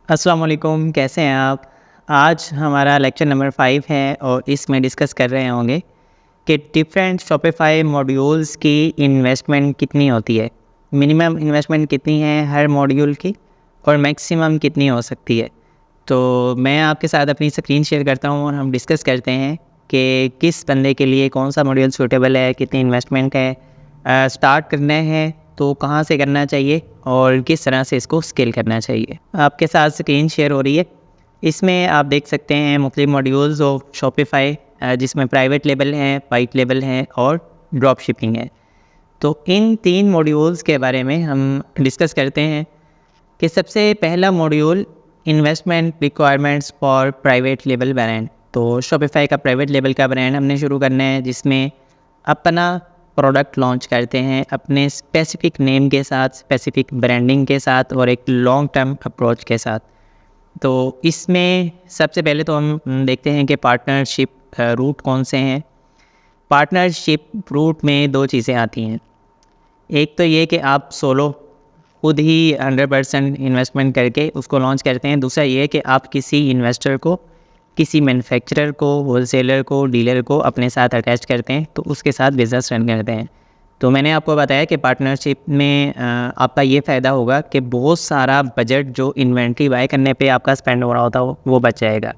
अस्सलाम वालेकुम, कैसे हैं आप? आज हमारा लेक्चर नंबर 5 है और इसमें डिस्कस कर रहे होंगे कि डिफरेंट शॉपिफ़ाई मॉड्यूल्स की इन्वेस्टमेंट कितनी होती है। मिनिमम इन्वेस्टमेंट कितनी है हर मॉड्यूल की और मैक्सिमम कितनी हो सकती है। तो मैं आपके साथ अपनी स्क्रीन शेयर करता हूँ और हम डिस्कस करते हैं कि किस बंदे के लिए कौन सा मॉड्यूल सूटेबल है, कितनी इन्वेस्टमेंट है, स्टार्ट करना है तो कहाँ से करना चाहिए और किस तरह से इसको स्केल करना चाहिए। आपके साथ स्क्रीन शेयर हो रही है। इसमें आप देख सकते हैं मुख्तलिफ मॉड्यूल्स ऑफ शॉपिफ़ाई, जिसमें प्राइवेट लेबल है, वाइट लेबल है और ड्रॉप शिपिंग है। तो इन 3 मॉड्यूल्स के बारे में हम डिस्कस करते हैं कि सबसे पहला module investment requirements for private label brand. तो शॉपिफ़ाई का प्राइवेट लेबल का ब्रांड हमने शुरू करना है, जिसमें अपना प्रोडक्ट लॉन्च करते हैं अपने स्पेसिफिक नेम के साथ, स्पेसिफिक ब्रांडिंग के साथ और एक लॉन्ग टर्म अप्रोच के साथ। तो इसमें सबसे पहले तो हम देखते हैं कि पार्टनरशिप रूट कौन से हैं। पार्टनरशिप रूट में 2 चीज़ें आती हैं। एक तो ये कि आप सोलो खुद ही 100% इन्वेस्टमेंट करके उसको लॉन्च करते हैं। दूसरा ये कि आप किसी इन्वेस्टर को, किसी मैन्युफैक्चरर को, होलसेलर को, डीलर को अपने साथ अटैच करते हैं, तो उसके साथ बिज़नेस रन करते हैं। तो मैंने आपको बताया कि पार्टनरशिप में आपका ये फ़ायदा होगा कि बहुत सारा बजट जो इन्वेंट्री बाय करने पे आपका स्पेंड हो रहा होता है वो बच जाएगा।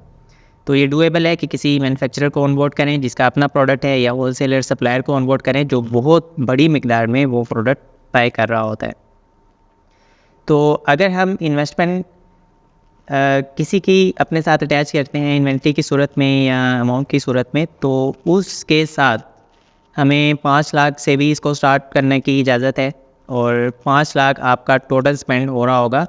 तो ये डूएबल है कि किसी मैन्युफैक्चरर को ऑनबोर्ड करें जिसका अपना प्रोडक्ट है, या होलसेलर सप्लायर को ऑनबोर्ड करें जो बहुत बड़ी मिकदार में वो प्रोडक्ट बाय कर रहा होता है। तो अगर हम इन्वेस्टमेंट किसी की अपने साथ अटैच करते हैं इन्वेंट्री की सूरत में या अमाउंट की सूरत में, तो उसके साथ हमें 5 लाख से भी इसको स्टार्ट करने की इजाज़त है और 5 लाख आपका टोटल स्पेंड हो रहा होगा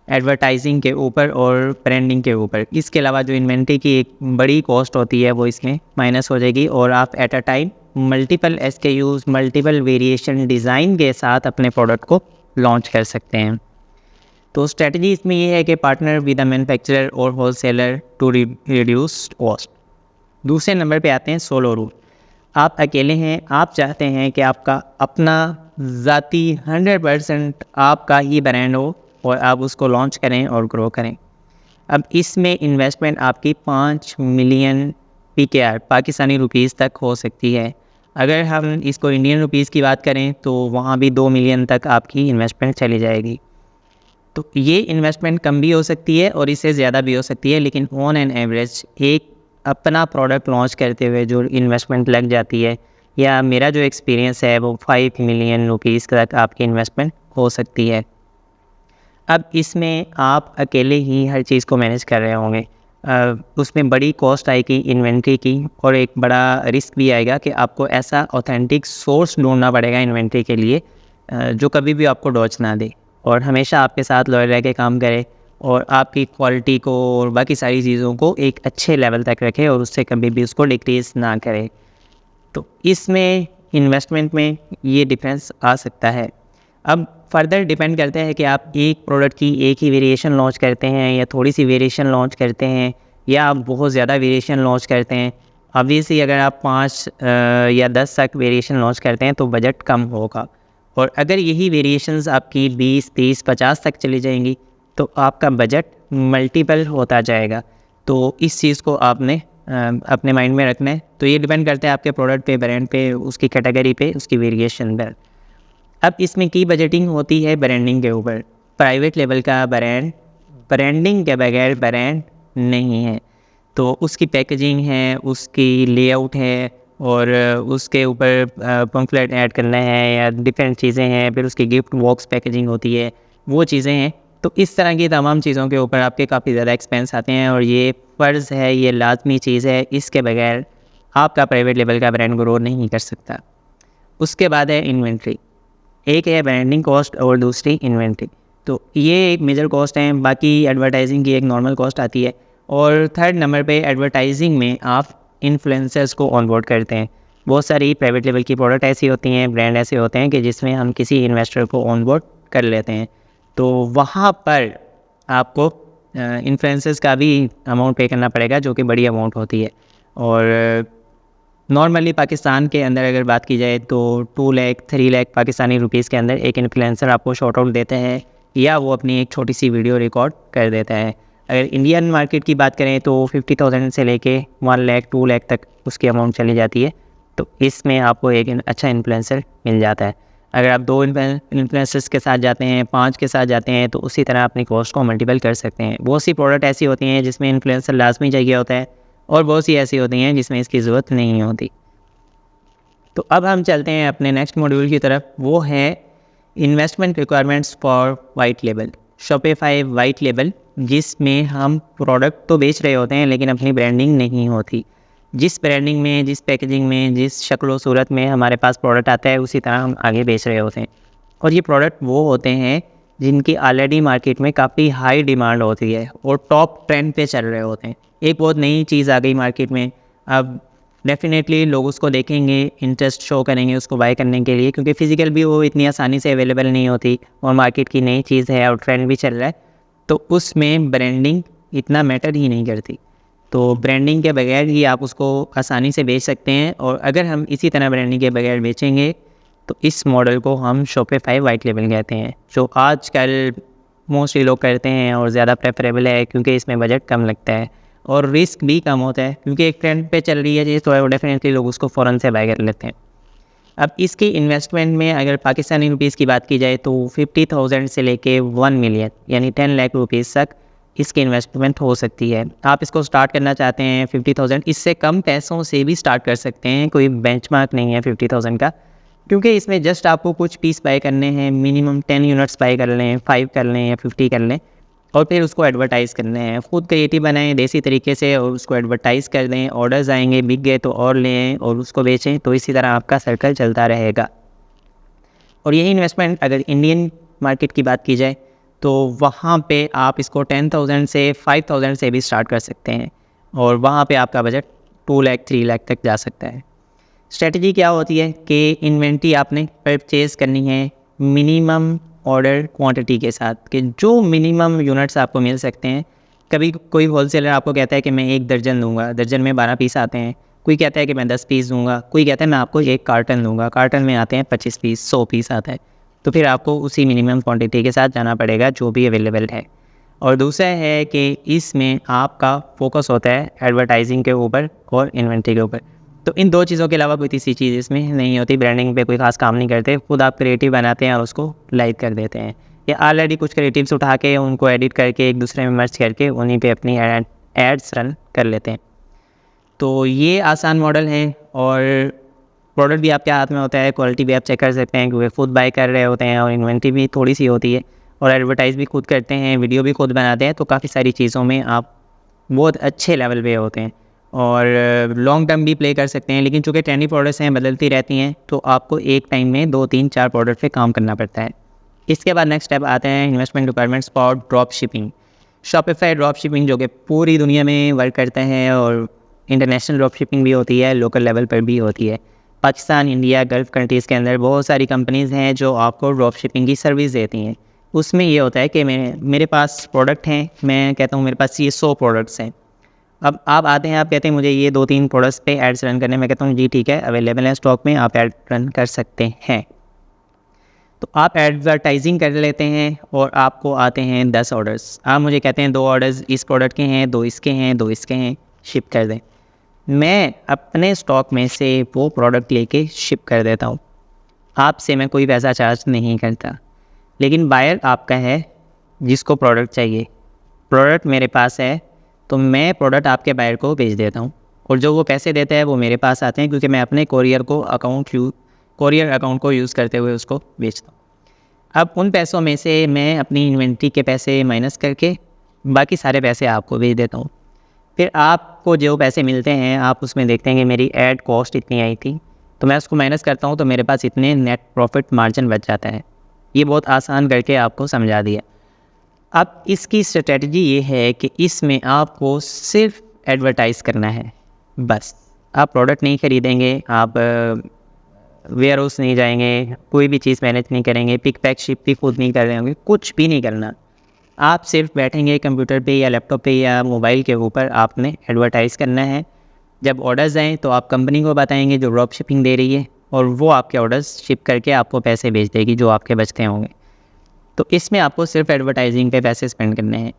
एडवर्टाइजिंग के ऊपर और ब्रांडिंग के ऊपर। इसके अलावा जो इन्वेंट्री की एक बड़ी कॉस्ट होती है वो इसमें माइनस हो जाएगी और आप at a time multiple SKUs, multiple variation design के साथ अपने प्रोडक्ट को लॉन्च कर सकते हैं। तो स्ट्रेटजी इसमें ये है कि पार्टनर विद अ मैन्युफैक्चरर और होलसेलर टू रिड्यूस कॉस्ट। दूसरे नंबर पे आते हैं सोलो रूट। आप अकेले हैं, आप चाहते हैं कि आपका अपना ज़ाती 100% आपका ही ब्रांड हो और आप उसको लॉन्च करें और ग्रो करें। अब इसमें इन्वेस्टमेंट आपकी 5 मिलियन PKR पाकिस्तानी रुपीज़ तक हो सकती है। अगर हम इसको इंडियन रुपीज़ की बात करें तो वहाँ भी 2 मिलियन तक आपकी इन्वेस्टमेंट चली जाएगी। तो ये इन्वेस्टमेंट कम भी हो सकती है और इससे ज़्यादा भी हो सकती है, लेकिन ऑन एन एवरेज एक अपना प्रोडक्ट लॉन्च करते हुए जो इन्वेस्टमेंट लग जाती है, या मेरा जो एक्सपीरियंस है वो 5 मिलियन रुपीज़ तक आपकी इन्वेस्टमेंट हो सकती है। अब इसमें आप अकेले ही हर चीज़ को मैनेज कर रहे होंगे। उसमें बड़ी कॉस्ट आएगी इन्वेंट्री की और एक बड़ा रिस्क भी आएगा कि आपको ऐसा ऑथेंटिक सोर्स ढूंढना पड़ेगा इन्वेंट्री के लिए जो कभी भी आपको डॉच ना दे और हमेशा आपके साथ लॉयल रह के काम करे और आपकी क्वालिटी को और बाकी सारी चीज़ों को एक अच्छे लेवल तक रखे और उससे कभी भी उसको डिक्रीज़ ना करे। तो इसमें इन्वेस्टमेंट में ये डिफरेंस आ सकता है। अब फर्दर डिपेंड करता है कि आप एक प्रोडक्ट की एक ही वेरिएशन लॉन्च करते हैं या थोड़ी सी वेरिएशन लॉन्च करते हैं या आप बहुत ज़्यादा वेरिएशन लॉन्च करते हैं। ऑब्वियसली अगर आप 5 या 10 तक वेरिएशन लॉन्च करते हैं तो बजट कम होगा, और अगर यही वेरिएशंस आपकी 20, 30, 50 तक चली जाएंगी तो आपका बजट मल्टीपल होता जाएगा। तो इस चीज़ को आपने अपने माइंड में रखना है। तो ये डिपेंड करता है आपके प्रोडक्ट पे, ब्रांड पे, उसकी कैटेगरी पे, उसकी वेरिएशन पर। अब इसमें की बजटिंग होती है ब्रांडिंग के ऊपर। प्राइवेट लेवल का ब्रांड ब्रांडिंग के बगैर ब्रांड नहीं है। तो उसकी पैकेजिंग है, उसकी लेआउट है और उसके ऊपर पम्फलेट ऐड करना है या डिफरेंट चीज़ें हैं, फिर उसकी गिफ्ट बॉक्स पैकेजिंग होती है, वो चीज़ें हैं। तो इस तरह की तमाम चीज़ों के ऊपर आपके काफ़ी ज़्यादा एक्सपेंस आते हैं और ये फ़र्ज़ है, ये लाज़मी चीज़ है, इसके बगैर आपका प्राइवेट लेवल का ब्रांड ग्रो नहीं कर सकता। उसके बाद है इन्वेंट्री। एक है ब्रांडिंग कॉस्ट और दूसरी इन्वेंट्री। तो ये एक मेजर कॉस्ट है, बाकी एडवर्टाइजिंग की एक नॉर्मल कॉस्ट आती है। और थर्ड नंबर पे एडवर्टाइजिंग में आप इन्फ्लुएंसर्स को ऑनबोर्ड करते हैं। बहुत सारी प्राइवेट लेवल की प्रोडक्ट ऐसी होती हैं, ब्रांड ऐसे होते हैं कि जिसमें हम किसी इन्वेस्टर को ऑनबोर्ड कर लेते हैं। तो वहाँ पर आपको इन्फ्लुएंसर्स का भी अमाउंट पे करना पड़ेगा जो कि बड़ी अमाउंट होती है। और नॉर्मली पाकिस्तान के अंदर अगर बात की जाए तो 2 लाख 3 लाख पाकिस्तानी रुपीज़ के अंदर एक इन्फ्लुएंसर आपको शॉर्ट आउट देते हैं या वो अपनी एक छोटी सी वीडियो रिकॉर्ड कर देता है। अगर इंडियन मार्केट की बात करें तो 50,000 से लेके 1 लाख 2 लाख तक उसकी अमाउंट चली जाती है। तो इसमें आपको एक अच्छा इन्फ्लुएंसर मिल जाता है। अगर आप 2 इन्फ्लुएंसर्स के साथ जाते हैं, 5 के साथ जाते हैं, तो उसी तरह अपनी कॉस्ट को मल्टीपल कर सकते हैं। बहुत सी प्रोडक्ट ऐसी होती हैं जिसमें इन्फ्लुएंसर लाजमी चाहिए होता है और बहुत सी ऐसी होती हैं जिसमें इसकी ज़रूरत नहीं होती। तो अब हम चलते हैं अपने नेक्स्ट मॉड्यूल की तरफ, वो है investment requirements for white label, Shopify white label, जिसमें हम प्रोडक्ट तो बेच रहे होते हैं लेकिन अपनी ब्रांडिंग नहीं होती। जिस ब्रांडिंग में, जिस पैकेजिंग में, जिस शक्ल सूरत में हमारे पास प्रोडक्ट आता है उसी तरह हम आगे बेच रहे होते हैं। और ये प्रोडक्ट वो होते हैं जिनकी ऑलरेडी मार्केट में काफ़ी हाई डिमांड होती है और टॉप ट्रेंड पे चल रहे होते हैं। एक बहुत नई चीज़ आ गई मार्केट में, अब डेफिनेटली लोग उसको देखेंगे, इंटरेस्ट शो करेंगे उसको बाय करने के लिए, क्योंकि फ़िज़िकल भी वो इतनी आसानी से अवेलेबल नहीं होती और मार्केट की नई चीज़ है और ट्रेंड भी चल रहा है, तो उसमें ब्रांडिंग इतना मैटर ही नहीं करती। तो ब्रांडिंग के बगैर ही आप उसको आसानी से बेच सकते हैं। और अगर हम इसी तरह ब्रांडिंग के बगैर बेचेंगे तो इस मॉडल को हम शॉपिफाई वाइट लेबल कहते हैं, जो आजकल मोस्टली लोग करते हैं और ज़्यादा प्रेफरेबल है क्योंकि इसमें बजट कम लगता है और रिस्क भी कम होता है, क्योंकि एक ट्रेंड पे चल रही है चीज़ तो डेफिनेटली लोग उसको फ़ौरन से बाय कर लेते हैं। अब इसकी इन्वेस्टमेंट में अगर पाकिस्तानी रुपीस की बात की जाए तो 50,000 से लेके 1 मिलियन यानी 10 लाख रुपीस तक इसकी इन्वेस्टमेंट हो सकती है। आप इसको स्टार्ट करना चाहते हैं 50,000, इससे कम पैसों से भी स्टार्ट कर सकते हैं, कोई बेंचमार्क नहीं है 50,000 का, क्योंकि इसमें जस्ट आपको कुछ पीस बाय करने हैं, मिनिमम 10 यूनिट्स बाय कर लें, 5 कर लें या 50 कर लें और फिर उसको एडवर्टाइज़ करने हैं। खुद क्रिएटिव बनाएं देसी तरीके से और उसको एडवर्टाइज़ कर दें, ऑर्डर्स आएंगे, बिक गए तो और लें और उसको बेचें, तो इसी तरह आपका सर्कल चलता रहेगा। और यही इन्वेस्टमेंट अगर इंडियन मार्केट की बात की जाए तो वहाँ पे आप इसको 10,000 से 5,000 से भी स्टार्ट कर सकते हैं और वहाँ पे आपका बजट 2 लाख 3 लाख तक जा सकता है। स्ट्रेटजी क्या होती है कि इन्वेंट्री आपने परचेज़ करनी है मिनिमम ऑर्डर क्वांटिटी के साथ, कि जो मिनिमम यूनिट्स आपको मिल सकते हैं। कभी कोई होलसेलर आपको कहता है कि मैं 1 दर्जन दूंगा, दर्जन में 12 पीस आते हैं। कोई कहता है कि मैं 10 पीस दूंगा, कोई कहता है मैं आपको 1 कार्टन दूंगा, कार्टन में आते हैं 25 पीस, 100 पीस आता है। तो फिर आपको उसी मिनिमम क्वांटिटी के साथ जाना पड़ेगा जो भी अवेलेबल है। और दूसरा है कि इसमें आपका फोकस होता है एडवर्टाइजिंग के ऊपर और इन्वेंट्री के ऊपर। तो इन 2 चीज़ों के अलावा कोई तीसरी चीज़ इसमें नहीं होती। ब्रांडिंग पे कोई खास काम नहीं करते, खुद आप क्रिएटिव बनाते हैं और उसको लाइव कर देते हैं, या ऑलरेडी कुछ क्रिएटिव्स उठा के उनको एडिट करके एक दूसरे में मर्ज करके उन्हीं पे अपनी एड्स रन कर लेते हैं। तो ये आसान मॉडल है और प्रोडक्ट भी आपके हाथ में होता है, क्वालिटी भी आप चेक कर सकते हैं क्योंकि खुद बाय कर रहे होते हैं और इन्वेंट्री भी थोड़ी सी होती है और एडवर्टाइज़ भी खुद करते हैं, वीडियो भी खुद बनाते हैं। तो काफ़ी सारी चीज़ों में आप बहुत अच्छे लेवल पे होते हैं और लॉन्ग टर्म भी प्ले कर सकते हैं। लेकिन चूँकि ट्रेंडी प्रोडक्ट्स हैं, बदलती रहती हैं, तो आपको एक टाइम में 2 3 4 प्रोडक्ट पे काम करना पड़ता है। इसके बाद नेक्स्ट स्टेप आते हैं investment requirements for drop shipping. Shopify drop shipping जो कि पूरी दुनिया में वर्क करता है और इंटरनेशनल ड्रॉप शिपिंग भी होती है, लोकल लेवल पर भी होती है। पाकिस्तान, इंडिया, गल्फ़ कंट्रीज़ के अंदर बहुत सारी कंपनीज़ हैं जो आपको ड्रॉप शिपिंग की सर्विस देती हैं। उसमें ये होता है कि मेरे पास प्रोडक्ट हैं, मैं कहता हूँ मेरे पास ये 100 प्रोडक्ट्स हैं। अब आप आते हैं, आप कहते हैं मुझे ये 2-3 प्रोडक्ट्स पे एड्स रन करने, मैं कहता हूँ जी ठीक है, अवेलेबल है स्टॉक में, आप एड रन कर सकते हैं। तो आप एडवर्टाइजिंग कर लेते हैं और आपको आते हैं 10 ऑर्डर्स। आप मुझे कहते हैं 2 ऑर्डर्स इस प्रोडक्ट के हैं, 2 इसके हैं, 2 इसके हैं, शिप कर दें। मैं अपने स्टॉक में से वो प्रोडक्ट लेके शिप कर देता हूँ। आपसे मैं कोई पैसा चार्ज नहीं करता, लेकिन बायर आपका है जिसको प्रोडक्ट चाहिए। प्रोडक्ट मेरे पास है तो मैं प्रोडक्ट आपके बायर को भेज देता हूँ और जो वो पैसे देता है वो मेरे पास आते हैं, क्योंकि मैं अपने कोरियर अकाउंट को यूज़ करते हुए उसको बेचता हूँ। अब उन पैसों में से मैं अपनी इन्वेंट्री के पैसे माइनस करके बाकी सारे पैसे आपको भेज देता हूँ। फिर आपको जो पैसे मिलते हैं आप उसमें देखते हैं कि मेरी ऐड कॉस्ट इतनी आई थी, तो मैं उसको माइनस करता हूँ तो मेरे पास इतने नेट प्रॉफिट मार्जिन बच जाता है। ये बहुत आसान करके आपको समझा दिया। अब इसकी स्ट्रेटजी ये है कि इसमें आपको सिर्फ एडवर्टाइज़ करना है, बस। आप प्रोडक्ट नहीं ख़रीदेंगे, आप वेयर हाउस नहीं जाएंगे, कोई भी चीज़ मैनेज नहीं करेंगे, पिक पैक शिप भी खुद नहीं कर रहे होंगे, कुछ भी नहीं करना। आप सिर्फ बैठेंगे कंप्यूटर पे या लैपटॉप पे या मोबाइल के ऊपर, आपने एडवर्टाइज़ करना है। जब ऑर्डर्स आएँ तो आप कंपनी को बताएंगे जो ड्रॉप शिपिंग दे रही है और वो आपके ऑर्डर्स शिप करके आपको पैसे भेज देगी जो आपके बचते होंगे। तो इसमें आपको सिर्फ एडवर्टाइजिंग पे पैसे स्पेंड करने हैं।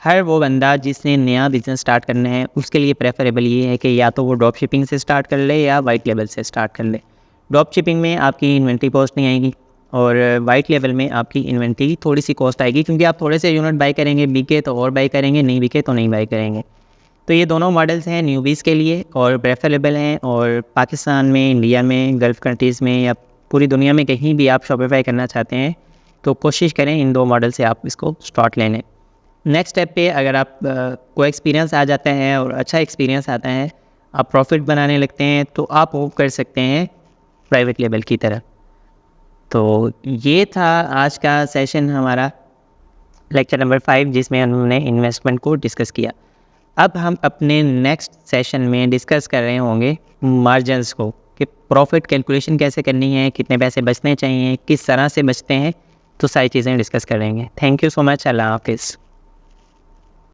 हर वो बंदा जिसने नया बिज़नेस स्टार्ट करना है उसके लिए प्रेफरेबल ये है कि या तो वो ड्रॉप शिपिंग से स्टार्ट कर ले या वाइट लेवल से स्टार्ट कर ले। ड्रॉप शिपिंग में आपकी इन्वेंट्री कॉस्ट नहीं आएगी और वाइट लेवल में आपकी इन्वेंट्री थोड़ी सी कॉस्ट आएगी, क्योंकि आप थोड़े से यूनिट बाई करेंगे, बिके तो और बाई करेंगे, नहीं बिके तो नहीं बाई करेंगे। तो ये दोनों मॉडल्स हैं न्यूबीज़ के लिए और प्रेफरेबल हैं। और पाकिस्तान में, इंडिया में, गल्फ़ कंट्रीज़ में या पूरी दुनिया में कहीं भी आप शॉपिफाई करना चाहते हैं तो कोशिश करें इन 2 मॉडल से आप इसको स्टार्ट ले लें। नेक्स्ट स्टेप पे अगर आप को एक्सपीरियंस आ जाता है और अच्छा एक्सपीरियंस आता है, आप प्रॉफिट बनाने लगते हैं, तो आप मूव कर सकते हैं प्राइवेट लेवल की तरफ। तो ये था आज का सेशन हमारा, लेक्चर नंबर 5, जिसमें हमने इन्वेस्टमेंट को डिस्कस किया। अब हम अपने नेक्स्ट सेशन में डिस्कस कर रहे होंगे मार्जिन्स को, कि प्रॉफिट कैलकुलेशन कैसे करनी है, कितने पैसे बचने चाहिए, किस तरह से बचते हैं, तो सारी चीज़ें डिस्कस करेंगे। Thank you so much. Allah हाफिज़।